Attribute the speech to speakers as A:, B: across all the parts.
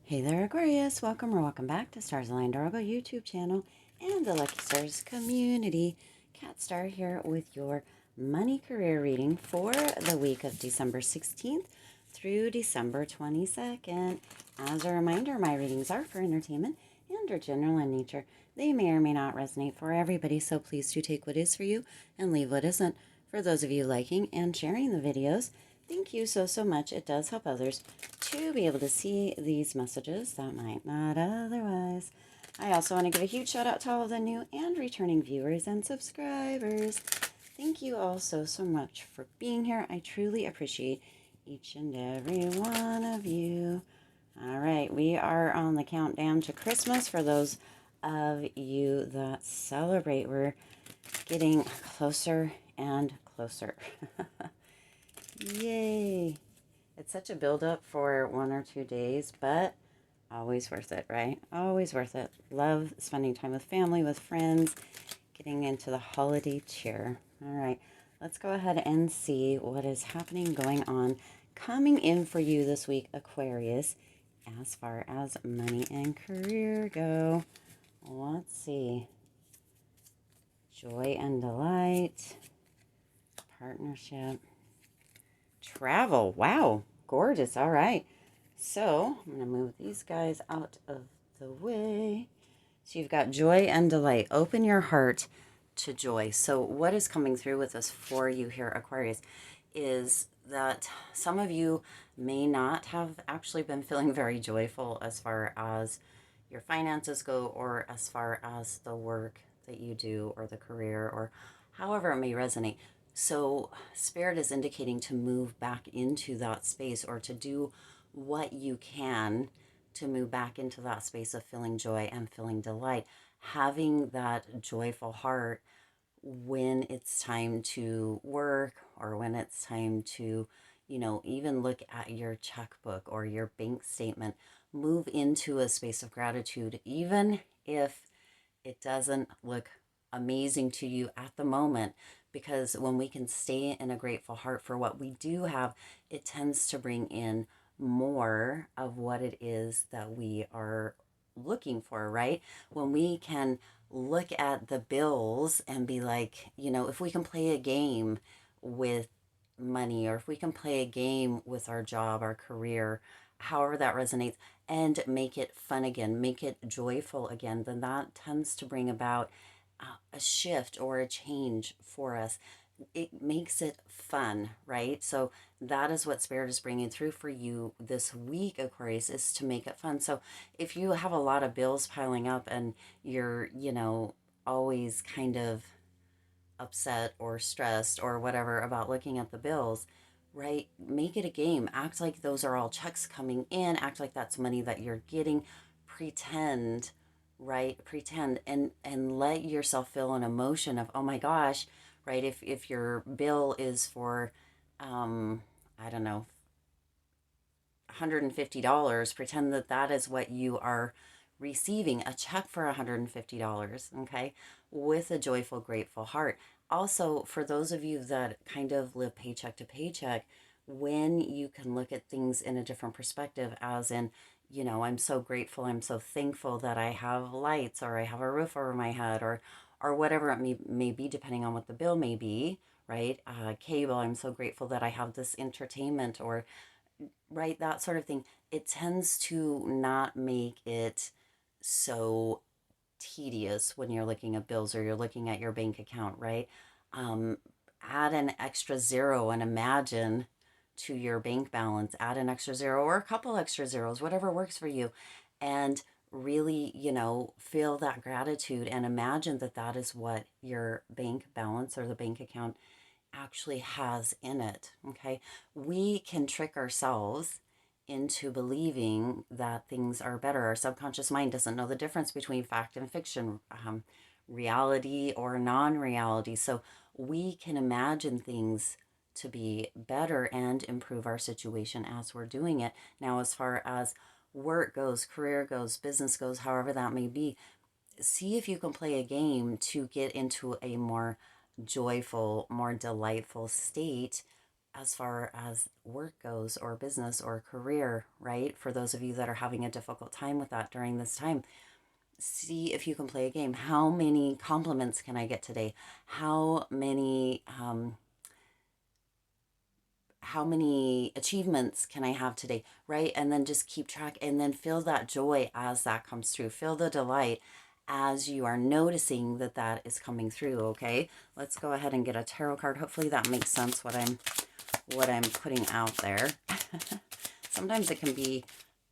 A: Hey there, Aquarius. Welcome or welcome back to Stars Aligned Oracle YouTube channel and the Lucky Stars community. Cat Star here with your money career reading for the week of December 16th through December 22nd. As a reminder, my readings are for entertainment and are general in nature. They may or may not resonate for everybody, so please do take what is for you and leave what isn't. For those of you liking and sharing the videos, thank you so much. It does help others to be able to see these messages that might not otherwise. I also want to give a huge shout out to all of the new and returning viewers and subscribers. Thank you all so much for being here. I truly appreciate each and every one of you. All right, we are on the countdown to Christmas. For those of you that celebrate, we're getting closer and closer. Yay! It's such a build-up for 1 or 2 days, but always worth it, right? Always worth it. Love spending time with family, with friends, getting into the holiday cheer. All right, let's go ahead and see what is happening, going on, coming in for you this week, Aquarius, as far as money and career go. Let's see. Joy and delight, partnership, travel. Wow, gorgeous. All right. So I'm going to move these guys out of the way. So you've got joy and delight. Open your heart to joy. So what is coming through with us for you here, Aquarius, is that some of you may not have actually been feeling very joyful as far as your finances go, or as far as the work that you do, or the career, or however it may resonate. So Spirit is indicating to move back into that space, or to do what you can to move back into that space of feeling joy and feeling delight, having that joyful heart when it's time to work, or when it's time to, even look at your checkbook or your bank statement. Move into a space of gratitude, even if it doesn't look amazing to you at the moment, because when we can stay in a grateful heart for what we do have, it tends to bring in more of what it is that we are looking for, right? When we can look at the bills and be like, if we can play a game with money, or if we can play a game with our job, our career, however that resonates, and make it fun again, make it joyful again, then that tends to bring about a shift or a change for us. It makes it fun, right? So that is what Spirit is bringing through for you this week, Aquarius, is to make it fun. So if you have a lot of bills piling up and you're, always kind of upset or stressed or whatever about looking at the bills, right? Make it a game. Act like those are all checks coming in. Act like that's money that you're getting. Pretend, right? Pretend, and let yourself feel an emotion of, oh my gosh, right? If your bill is for, I don't know, $150, pretend that that is what you are receiving, a check for $150, okay, with a joyful, grateful heart. Also, for those of you that kind of live paycheck to paycheck, when you can look at things in a different perspective, as in, I'm so grateful, I'm so thankful that I have lights, or I have a roof over my head, or whatever it may be, depending on what the bill may be, right? Cable, I'm so grateful that I have this entertainment, or right, that sort of thing. It tends to not make it so tedious when you're looking at bills, or you're looking at your bank account, right? Um, Add an extra zero and imagine to your bank balance, add an extra zero or a couple extra zeros, whatever works for you. And really, feel that gratitude and imagine that that is what your bank balance or the bank account actually has in it. Okay, we can trick ourselves into believing that things are better. Our subconscious mind doesn't know the difference between fact and fiction, reality or non-reality. So we can imagine things to be better and improve our situation as we're doing it. Now, as far as work goes, career goes, business goes, however that may be, see if you can play a game to get into a more joyful, more delightful state as far as work goes, or business or career, right? For those of you that are having a difficult time with that during this time, see if you can play a game. How many compliments can I get today? How many achievements can I have today, right? And then just keep track, and then feel that joy as that comes through. Feel the delight as you are noticing that that is coming through, okay? Let's go ahead and get a tarot card. Hopefully that makes sense what I'm putting out there. Sometimes it can be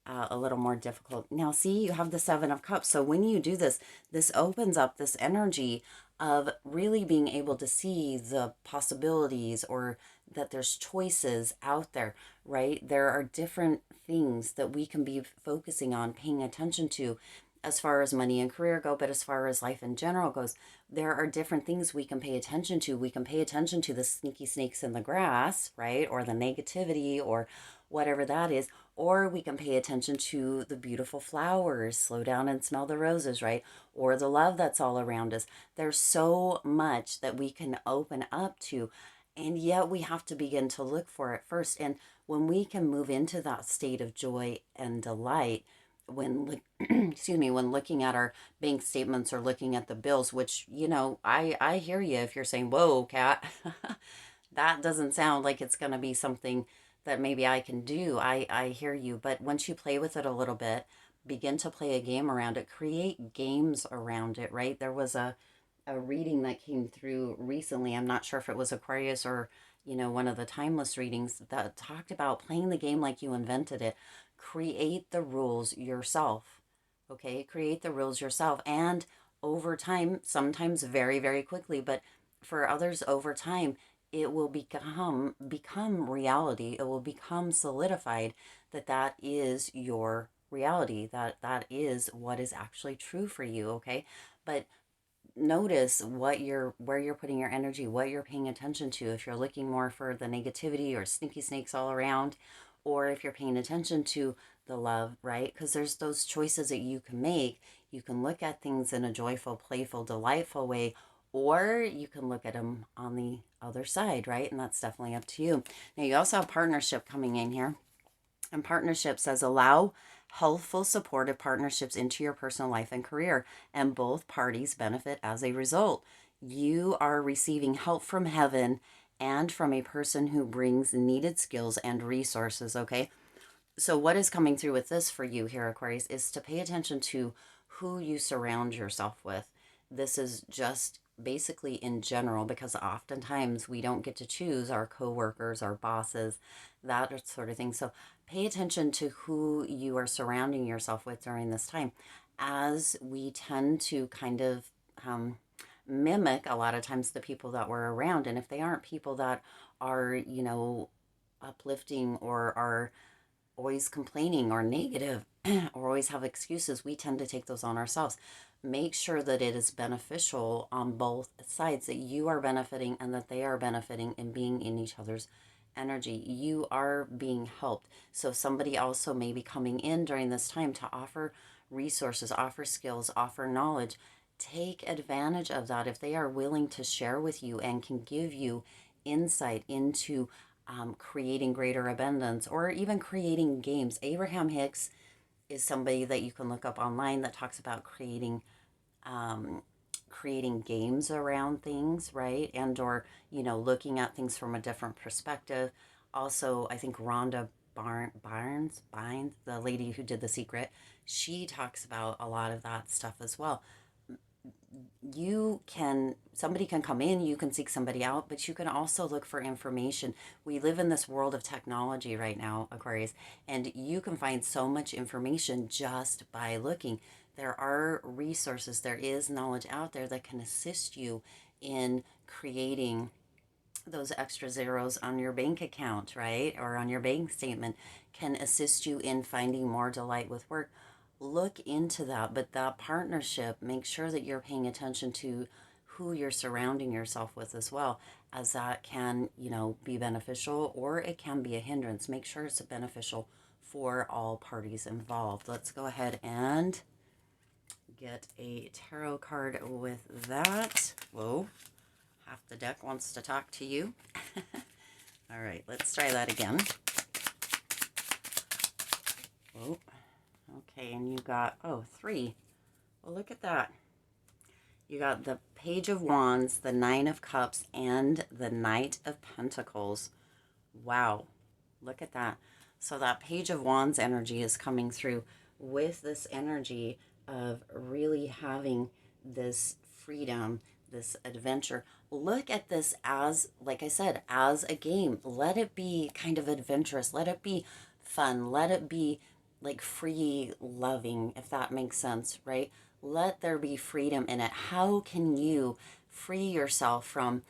A: a little more difficult. Now, see, you have the Seven of Cups. So when you do this, this opens up this energy of really being able to see the possibilities, or that there's choices out there, right? There are different things that we can be focusing on, paying attention to, as far as money and career go, but as far as life in general goes, there are different things we can pay attention to. We can pay attention to the sneaky snakes in the grass, right? Or the negativity, or whatever that is. Or we can pay attention to the beautiful flowers, slow down and smell the roses, right? Or the love that's all around us. There's so much that we can open up to, and yet we have to begin to look for it first. And when we can move into that state of joy and delight, when excuse me, when looking at our bank statements or looking at the bills, which, I hear you if you're saying, whoa, Kat, that doesn't sound like it's going to be something that maybe I can do. I hear you. But once you play with it a little bit, begin to play a game around it, create games around it, right? There was a reading that came through recently. I'm not sure if it was Aquarius or, one of the timeless readings, that talked about playing the game like you invented it. Create the rules yourself. Okay? Create the rules yourself. And over time, sometimes very, very quickly, but for others over time, it will become reality. It will become solidified that that is your reality, that that is what is actually true for you, okay? But notice where you're putting your energy, what you're paying attention to. If you're looking more for the negativity or sneaky snakes all around, or if you're paying attention to the love, right? Because there's those choices that you can make. You can look at things in a joyful, playful, delightful way, or you can look at them on the other side, right? And that's definitely up to you. Now, you also have partnership coming in here. And partnership says allow healthful, supportive partnerships into your personal life and career, and both parties benefit as a result. You are receiving help from heaven and from a person who brings needed skills and resources, okay? So, what is coming through with this for you here, Aquarius, is to pay attention to who you surround yourself with. This is just basically in general, because oftentimes we don't get to choose our coworkers, our bosses, that sort of thing. So, pay attention to who you are surrounding yourself with during this time, as we tend to kind of mimic a lot of times the people that we're around. And if they aren't people that are, uplifting, or are always complaining or negative, or always have excuses, we tend to take those on ourselves. Make sure that it is beneficial on both sides, that you are benefiting and that they are benefiting, and being in each other's energy. You are being helped. So somebody also may be coming in during this time to offer resources, offer skills, offer knowledge. Take advantage of that if they are willing to share with you and can give you insight into creating greater abundance, or even creating games. Abraham Hicks is somebody that you can look up online that talks about um, creating games around things, right? And or looking at things from a different perspective. Also, I think Rhonda Barnes, the lady who did The Secret, she talks about a lot of that stuff as well. Somebody can come in, you can seek somebody out, but you can also look for information. We live in this world of technology right now, Aquarius, and you can find so much information just by looking. There are resources, there is knowledge out there that can assist you in creating those extra zeros on your bank account, right? Or on your bank statement, can assist you in finding more delight with work. Look into that. But that partnership, make sure that you're paying attention to who you're surrounding yourself with as well, as that can, be beneficial, or it can be a hindrance. Make sure it's beneficial for all parties involved. Let's go ahead and get a tarot card with that. Whoa, half the deck wants to talk to you. All right, let's try that again. Oh, okay, and you got, oh, 3. Well, look at that. You got the Page of Wands, the Nine of Cups, and the Knight of Pentacles. Wow, look at that. So that Page of Wands energy is coming through with this energy of really having this freedom, this adventure. Look at this as, like I said, as a game. Let it be kind of adventurous. Let it be fun. Let it be like free loving, if that makes sense, right? Let there be freedom in it. How can you free yourself from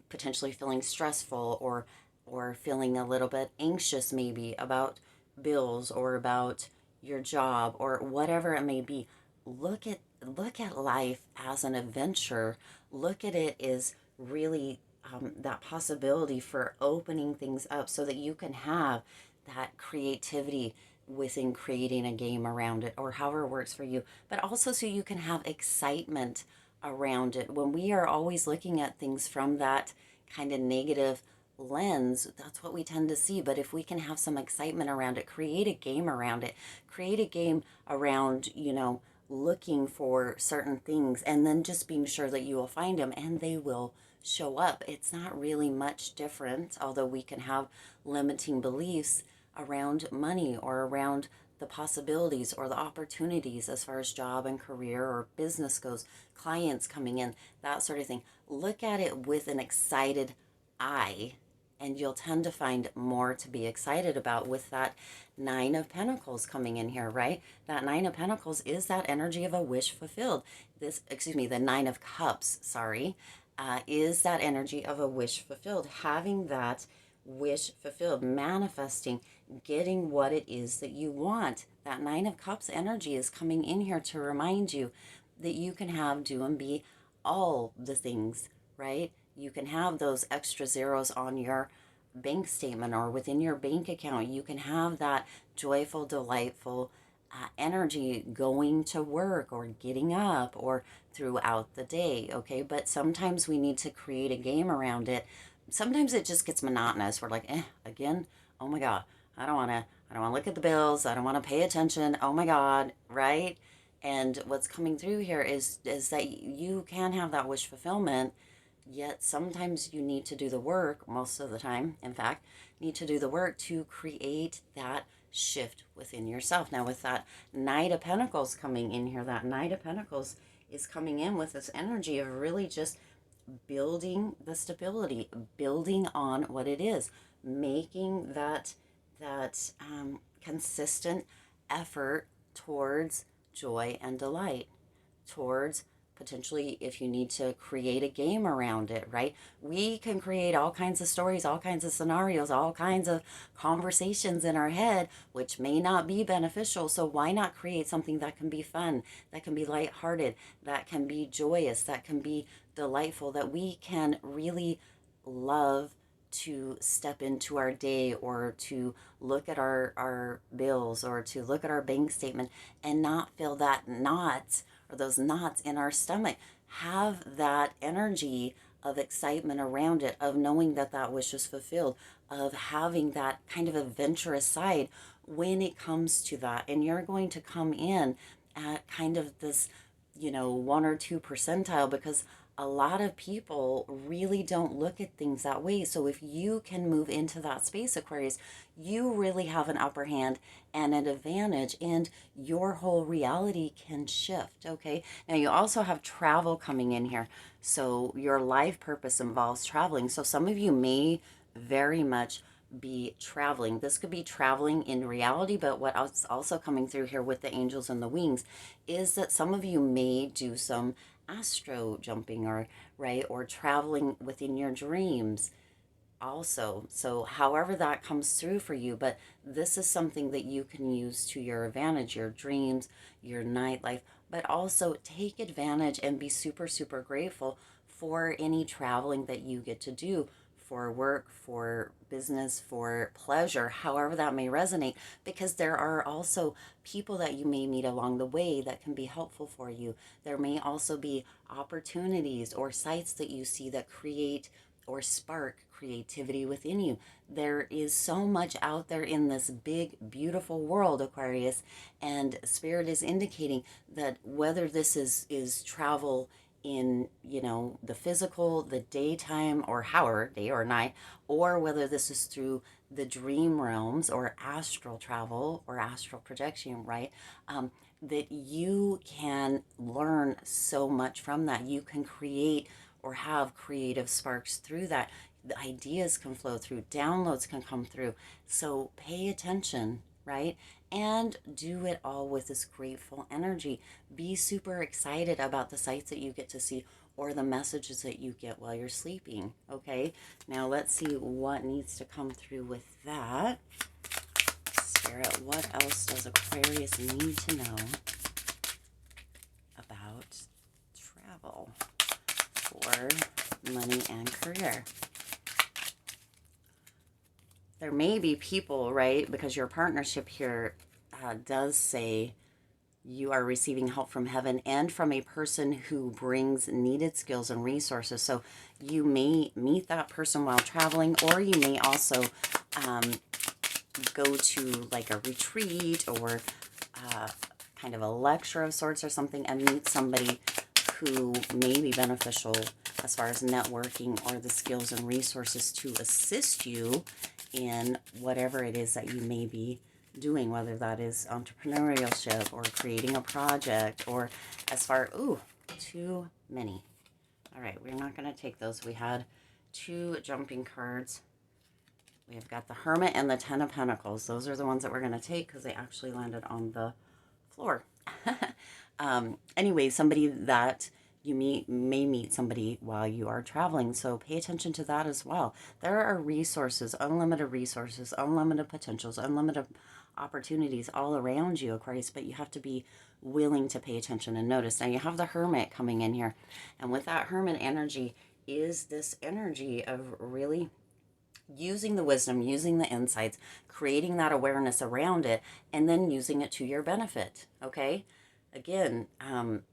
A: potentially feeling stressful or feeling a little bit anxious maybe about bills or about your job or whatever it may be? Look at life as an adventure. Look at it as really that possibility for opening things up so that you can have that creativity within creating a game around it or however works for you, but also so you can have excitement around it. When we are always looking at things from that kind of negative lens, that's what we tend to see. But if we can have some excitement around it, create a game around it, create a game around, looking for certain things and then just being sure that you will find them and they will show up. It's not really much different, although we can have limiting beliefs around money or around the possibilities or the opportunities as far as job and career or business goes, clients coming in, that sort of thing. Look at it with an excited eye, and you'll tend to find more to be excited about with that Nine of Pentacles coming in here, right? That Nine of Pentacles is that energy of a wish fulfilled. The Nine of Cups, sorry, is that energy of a wish fulfilled. Having that wish fulfilled, manifesting, getting what it is that you want. That Nine of Cups energy is coming in here to remind you that you can have, do, and be all the things, right? You can have those extra zeros on your bank statement or within your bank account. You can have that joyful, delightful energy going to work or getting up or throughout the day, okay? But sometimes we need to create a game around it. Sometimes it just gets monotonous. We're like, again, oh my God, I don't want to look at the bills. I don't want to pay attention. Oh my God, right? And what's coming through here is that you can have that wish fulfillment, yet sometimes you need to do the work, most of the time, in fact, need to do the work to create that shift within yourself. Now, with that Knight of Pentacles coming in here, that Knight of Pentacles is coming in with this energy of really just building the stability, building on what it is, making that consistent effort towards joy and delight, towards potentially if you need to create a game around it, right? We can create all kinds of stories, all kinds of scenarios, all kinds of conversations in our head, which may not be beneficial. So why not create something that can be fun, that can be lighthearted, that can be joyous, that can be delightful, that we can really love to step into our day or to look at our bills or to look at our bank statement and not feel that knot or those knots in our stomach. Have that energy of excitement around it, of knowing that that wish is fulfilled, of having that kind of adventurous side when it comes to that. And you're going to come in at kind of this, 1 or 2 percentile, because a lot of people really don't look at things that way. So if you can move into that space, Aquarius, you really have an upper hand and an advantage, and your whole reality can shift. Okay. Now you also have travel coming in here. So your life purpose involves traveling. So some of you may very much be traveling. This could be traveling in reality, but what's also coming through here with the angels and the wings is that some of you may do some astro jumping, or right, or traveling within your dreams also. So however that comes through for you, but this is something that you can use to your advantage, your dreams, your nightlife, but also take advantage and be super, super grateful for any traveling that you get to do for work, for business, for pleasure, however that may resonate, because there are also people that you may meet along the way that can be helpful for you. There may also be opportunities or sites that you see that create or spark creativity within you. There is so much out there in this big, beautiful world, Aquarius, and Spirit is indicating that whether this is travel in, you know, the physical, the daytime, or however, day or night, or whether this is through the dream realms or astral travel or astral projection, right? That you can learn so much from that. You can create or have creative sparks through that. The ideas can flow through, downloads can come through. So pay attention, right? And do it all with this grateful energy. Be super excited about the sights that you get to see or the messages that you get while you're sleeping, okay? Now let's see what needs to come through with that. Spirit, what else does Aquarius need to know about travel for money and career? There may be people, right, because your partnership here does say you are receiving help from heaven and from a person who brings needed skills and resources. So you may meet that person while traveling, or you may also go to like a retreat or kind of a lecture of sorts or something and meet somebody who may be beneficial as far as networking or the skills and resources to assist you in whatever it is that you may be doing, whether that is entrepreneurship or creating a project or as far, ooh, too many. All right, we're not going to take those. We had 2 jumping cards. We've got the Hermit and the Ten of Pentacles. Those are the ones that we're going to take because they actually landed on the floor. Anyway, somebody that you may meet somebody while you are traveling, so pay attention to that as well. There are resources, unlimited potentials, unlimited opportunities all around you, Aquarius, but you have to be willing to pay attention and notice. Now you have the Hermit coming in here, and with that Hermit energy is this energy of really using the wisdom, using the insights, creating that awareness around it, and then using it to your benefit, okay? Again,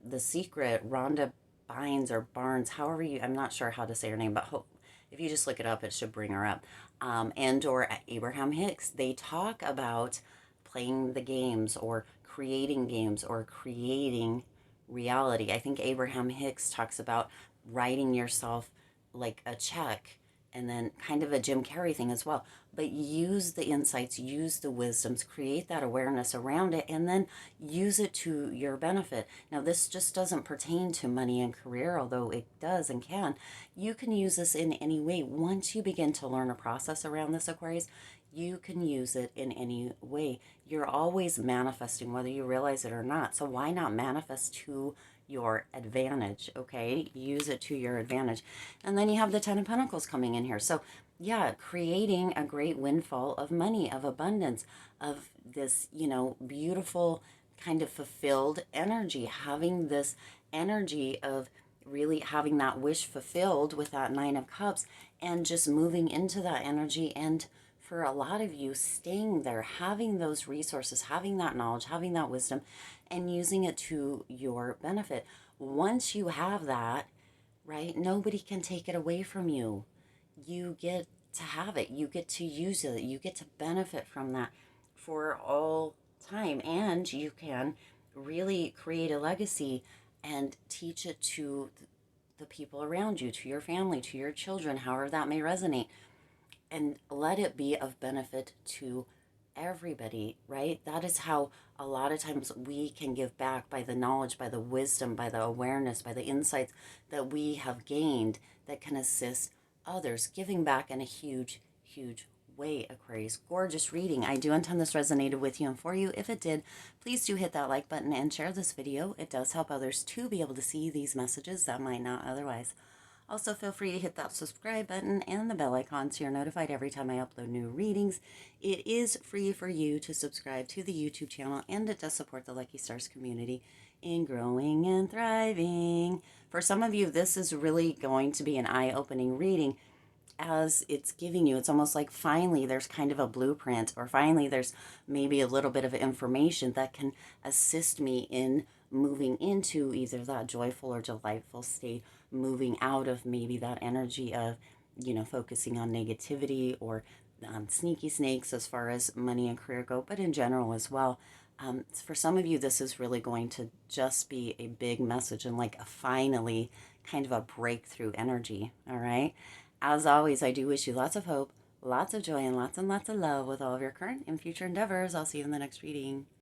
A: The Secret, Rhonda Bynes or Barnes, however you, I'm not sure how to say her name, but if you just look it up, it should bring her up. And or Abraham Hicks, they talk about playing the games or creating reality. I think Abraham Hicks talks about writing yourself like a check, and then kind of a Jim Carrey thing as well. But use the insights, use the wisdoms, create that awareness around it, and then use it to your benefit. Now, this just doesn't pertain to money and career, although it does and can. You can use this in any way. Once you begin to learn a process around this, Aquarius, you can use it in any way. You're always manifesting, whether you realize it or not. So why not manifest to your advantage, okay? Use it to your advantage. And then you have the Ten of Pentacles coming in here. So yeah, creating a great windfall of money, of abundance, of this, you know, beautiful kind of fulfilled energy, having this energy of really having that wish fulfilled with that Nine of Cups and just moving into that energy. And for a lot of you, staying there, having those resources, having that knowledge, having that wisdom, and using it to your benefit. Once you have that, right, nobody can take it away from you. You get to have it. You get to use it. You get to benefit from that for all time. And you can really create a legacy and teach it to the people around you, to your family, to your children, however that may resonate. And let it be of benefit to everybody, right? That is how a lot of times we can give back, by the knowledge, by the wisdom, by the awareness, by the insights that we have gained that can assist others, giving back in a huge, huge way, Aquarius. Gorgeous reading. I do intend this resonated with you and for you. If it did, please do hit that like button and share this video. It does help others to be able to see these messages that might not otherwise. Also, feel free to hit that subscribe button and the bell icon so you're notified every time I upload new readings. It is free for you to subscribe to the YouTube channel, and it does support the Lucky Stars community in growing and thriving. For some of you, this is really going to be an eye-opening reading, as it's giving you, it's almost like finally there's kind of a blueprint, or finally there's maybe a little bit of information that can assist me in moving into either that joyful or delightful state, moving out of maybe that energy of focusing on negativity or sneaky snakes as far as money and career go, but in general as well. For some of you, this is really going to just be a big message and like a finally kind of a breakthrough energy. All right. As always, I do wish you lots of hope, lots of joy, and lots of love with all of your current and future endeavors. I'll see you in the next reading.